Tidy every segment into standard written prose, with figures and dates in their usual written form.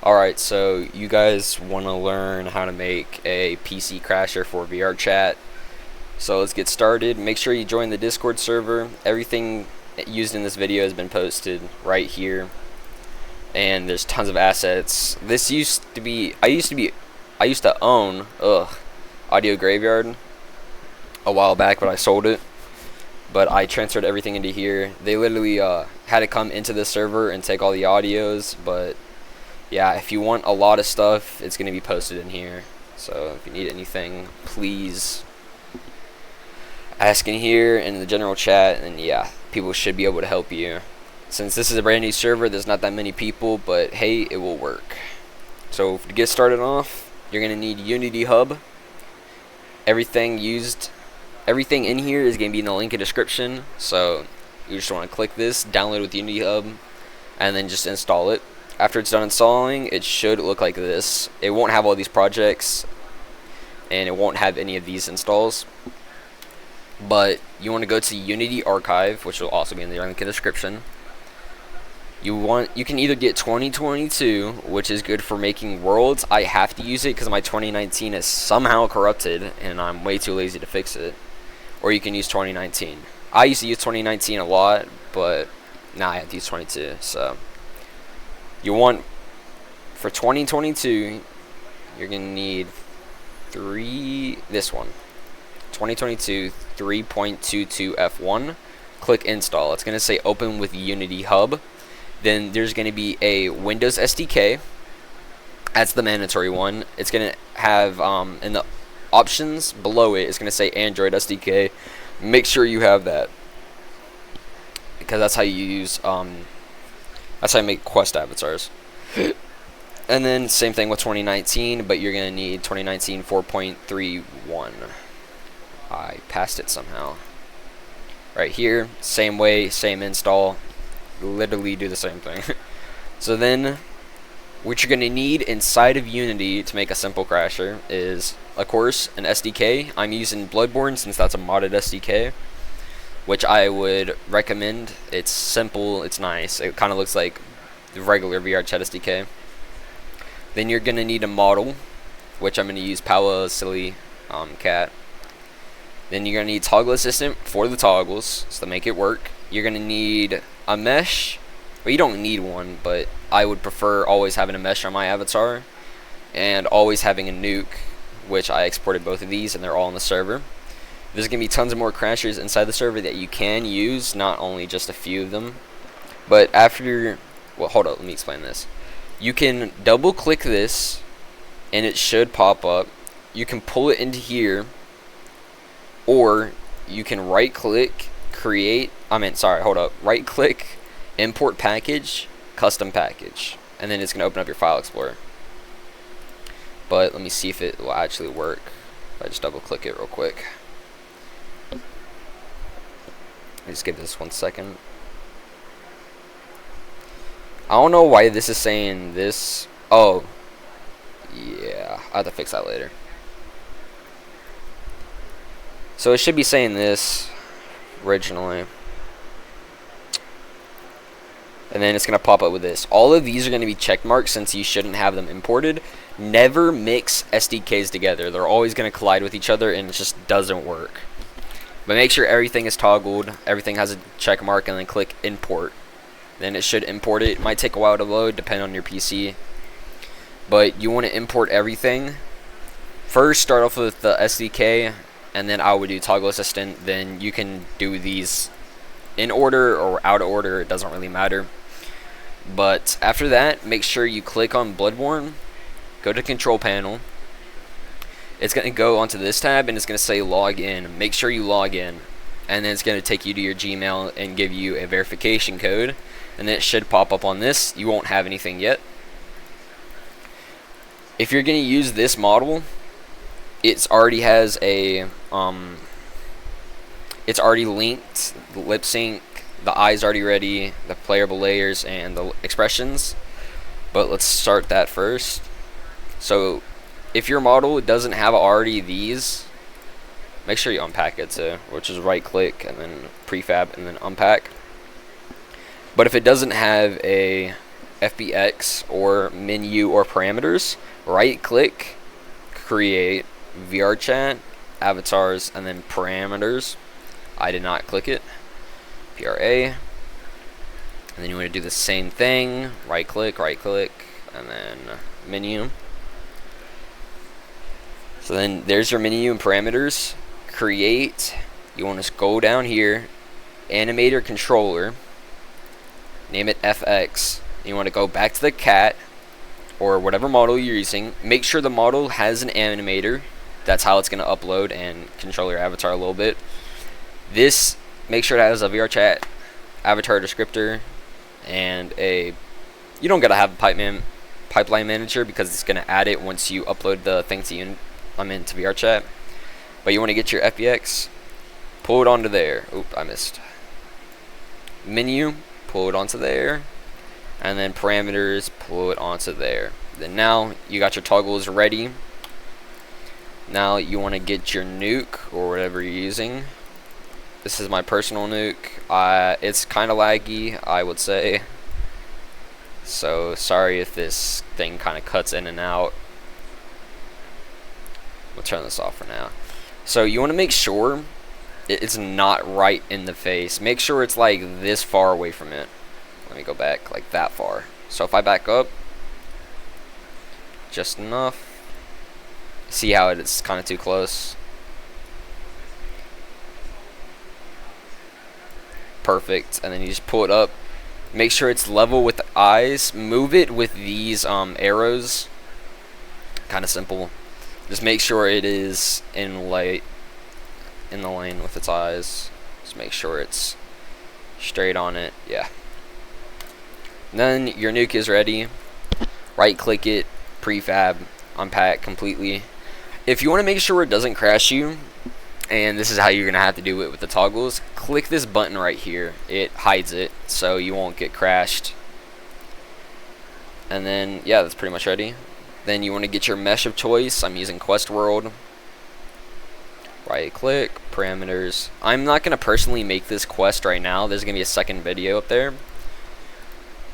Alright, so you guys want to learn how to make a PC crasher for vrchat. So let's get started. Make sure you join the Discord server. Everything used in this video has been posted right here. And there's tons of assets. This used to be, I used to own, Audio Graveyard a while back, but I sold it. But I transferred everything into here. They literally had to come into the server and take all the audios, but yeah, if you want a lot of stuff, it's going to be posted in here. So if you need anything, please ask in here in the general chat, and yeah, people should be able to help you. Since this is a brand new server, there's not that many people, but hey, it will work. So to get started off, you're going to need Unity Hub. Everything in here is going to be in the link in the description. So you just want to click this, download with Unity Hub, and then just install it. After it's done installing, it should look like this. It won't have all these projects, and it won't have any of these installs. But you want to go to Unity Archive, which will also be in the link in the description. You can either get 2022, which is good for making worlds. I have to use it because my 2019 is somehow corrupted, and I'm way too lazy to fix it. Or you can use 2019. I used to use 2019 a lot, but now I have to use 22. So you want, for 2022, you're going to need this one. 2022 3.22 F1. Click install. It's going to say open with Unity Hub. Then there's going to be a Windows SDK. That's the mandatory one. It's going to have, in the options below it, it's going to say Android SDK. Make sure you have that, because that's how you use, that's how you make Quest avatars. And then same thing with 2019, but you're going to need 2019 4.31. I passed it somehow. Right here, same way, same install. Literally do the same thing. So then, what you're going to need inside of Unity to make a simple crasher is, of course, an SDK. I'm using Bloodborne since that's a modded SDK, which I would recommend. It's simple, it's nice. It kind of looks like the regular vrchat SDK. Then you're going to need a model, which I'm going to use Paula Silly Cat. Then you're going to need Toggle Assistant for the toggles, so to make it work. You're going to need a mesh. Well, you don't need one, but I would prefer always having a mesh on my avatar, and always having a nuke, which I exported both of these, and they're all in the server. There's going to be tons of more crashers inside the server that you can use, not only just a few of them. But after, well, hold up, let me explain this. You can double click this, and it should pop up. You can pull it into here, or you can right click, right click, import package, custom package, and then it's going to open up your file explorer. But let me see if it will actually work. If I just double click it real quick. Just give this 1 second. I don't know why this is saying this. Oh, yeah, I have to fix that later. So it should be saying this originally, and then it's going to pop up with this. All of these are going to be check marks since you shouldn't have them imported. Never mix SDKs together. They're always going to collide with each other, and it just doesn't work. But make sure everything is toggled, everything has a check mark, and then click import. Then it should import it. It might take a while to load, depending on your PC. But you want to import everything. First, start off with the SDK, and then I would do Toggle Assistant. Then you can do these in order or out of order, it doesn't really matter. But after that, make sure you click on Bloodborne, go to Control Panel. It's going to go onto this tab, and it's going to say log in. Make sure you log in, and then it's going to take you to your Gmail and give you a verification code, and then it should pop up on this. You won't have anything yet. If you're going to use this model, it's already has a it's already linked, the lip sync, the eyes already ready, the playable layers, and the expressions. But let's start that first. So if your model doesn't have already these, make sure you unpack it too, which is right click and then prefab and then unpack. But if it doesn't have a FBX or menu or parameters, right click, create vrchat, avatars, and then parameters. I did not click it. PRA. And then you want to do the same thing, right click, and then menu. So then there's your menu and parameters. Create, you want to go down here, animator controller, name it FX. You want to go back to the cat or whatever model you're using. Make sure the model has an animator. That's how it's going to upload and control your avatar a little bit. This, make sure it has a vrchat avatar descriptor and a, you don't got to have a pipeline manager because it's going to add it once you upload the thing to into vrchat. But you want to get your FBX, pull it onto there. Oop, I missed. Menu, pull it onto there, and then parameters, pull it onto there. Then now you got your toggles ready. Now you want to get your nuke or whatever you're using. This is my personal nuke. It's kind of laggy, I would say. So sorry if this thing kind of cuts in and out. We'll turn this off for now. So you want to make sure it's not right in the face. Make sure it's like this far away from it. Let me go back like that far. So if I back up just enough, see how it's kind of too close. Perfect. And then you just pull it up. Make sure it's level with the eyes. Move it with these arrows. Kind of simple. Just make sure it is in the lane with its eyes. Just make sure it's straight on it. Yeah. And then your nuke is ready. Right click it, prefab, unpack completely. If you want to make sure it doesn't crash you, and this is how you're gonna have to do it with the toggles, click this button right here. It hides it so you won't get crashed. And then yeah, that's pretty much ready. Then you want to get your mesh of choice. I'm using Quest World. Right click, parameters. I'm not going to personally make this quest right now. There's going to be a second video up there.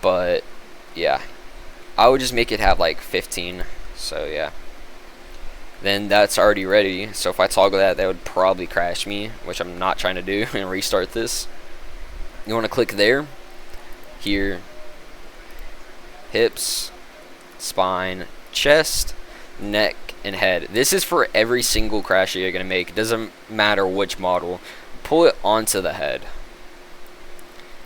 But yeah, I would just make it have like 15. So yeah. Then that's already ready. So if I toggle that, that would probably crash me, which I'm not trying to do, and restart this. You want to click there, here, hips, spine, chest, neck, and head. This is for every single crash you're going to make. It doesn't matter which model. Pull it onto the head.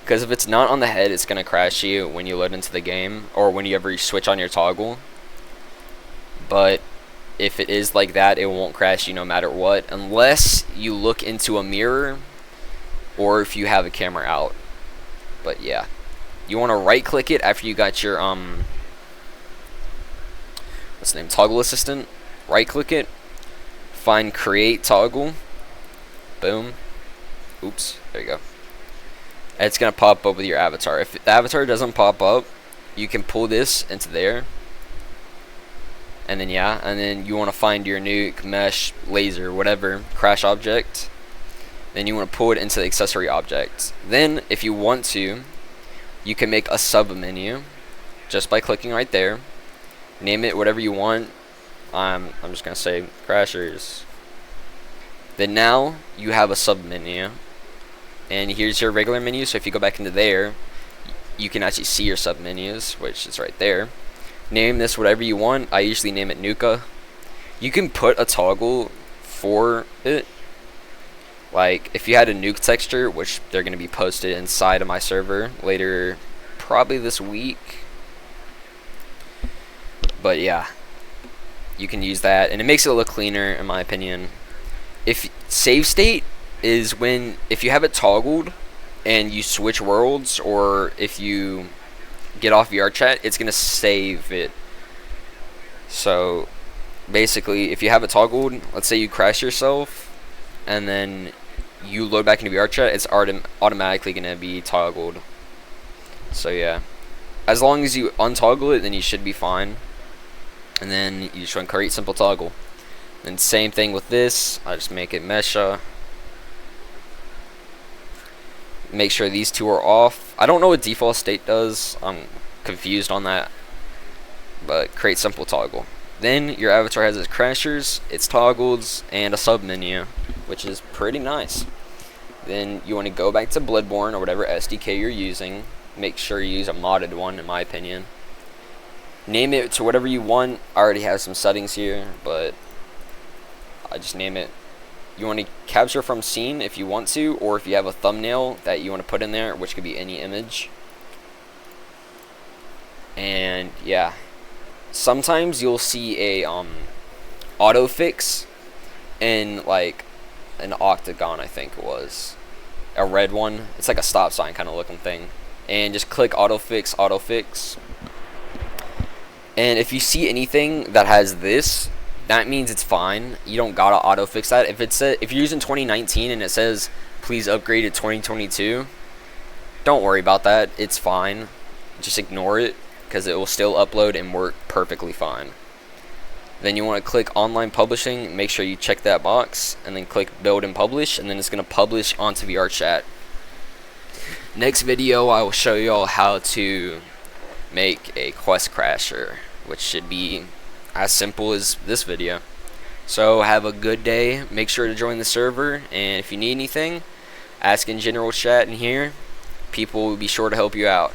Because if it's not on the head, it's going to crash you when you load into the game, or whenever you switch on your toggle. But if it is like that, it won't crash you no matter what, unless you look into a mirror, or if you have a camera out. But yeah. You want to right click it after you got your what's the name, toggle assistant. Right click it, find create toggle, boom, oops, there you go. And it's gonna pop up with your avatar. If the avatar doesn't pop up, you can pull this into there, and then yeah, and then you want to find your nuke, mesh, laser, whatever crash object. Then you want to pull it into the accessory object. Then if you want to, you can make a sub menu just by clicking right there. Name it whatever you want. I'm just gonna say crashers. Then now you have a sub menu, and here's your regular menu. So if you go back into there, you can actually see your sub menus, which is right there. Name this whatever you want. I usually name it Nuka. You can put a toggle for it. Like if you had a nuke texture, which they're gonna be posted inside of my server later, probably this week. But yeah, you can use that, and it makes it look cleaner in my opinion. If save state is when, if you have it toggled and you switch worlds, or if you get off vrchat, it's gonna save it. So basically, if you have it toggled, let's say you crash yourself and then you load back into vrchat, it's automatically gonna be toggled. So yeah, as long as you untoggle it, then you should be fine. And then you just want to create simple toggle. And same thing with this. I just make it mesha. Make sure these two are off. I don't know what default state does, confused on that, but create simple toggle. Then your avatar has its crashers, its toggles, and a sub menu, which is pretty nice. Then you want to go back to Bloodborne or whatever SDK you're using. Make sure you use a modded one, in my opinion. Name it to whatever you want. I already have some settings here, but I just name it. You want to capture from scene if you want to, or if you have a thumbnail that you want to put in there, which could be any image. And yeah, sometimes you'll see a autofix in like an octagon, I think it was a red one. It's like a stop sign kind of looking thing, and just click autofix. And if you see anything that has this, that means it's fine. You don't gotta autofix that. If you're using 2019 and it says please upgrade to 2022, don't worry about that. It's fine. Just ignore it, because it will still upload and work perfectly fine. Then you want to click online publishing, make sure you check that box, and then click build and publish, and then it's going to publish onto vrchat. Next video I will show you all how to make a quest crasher, which should be as simple as this video. So have a good day, make sure to join the server, and if you need anything, ask in general chat in here. People will be sure to help you out.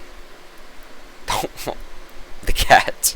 The cat.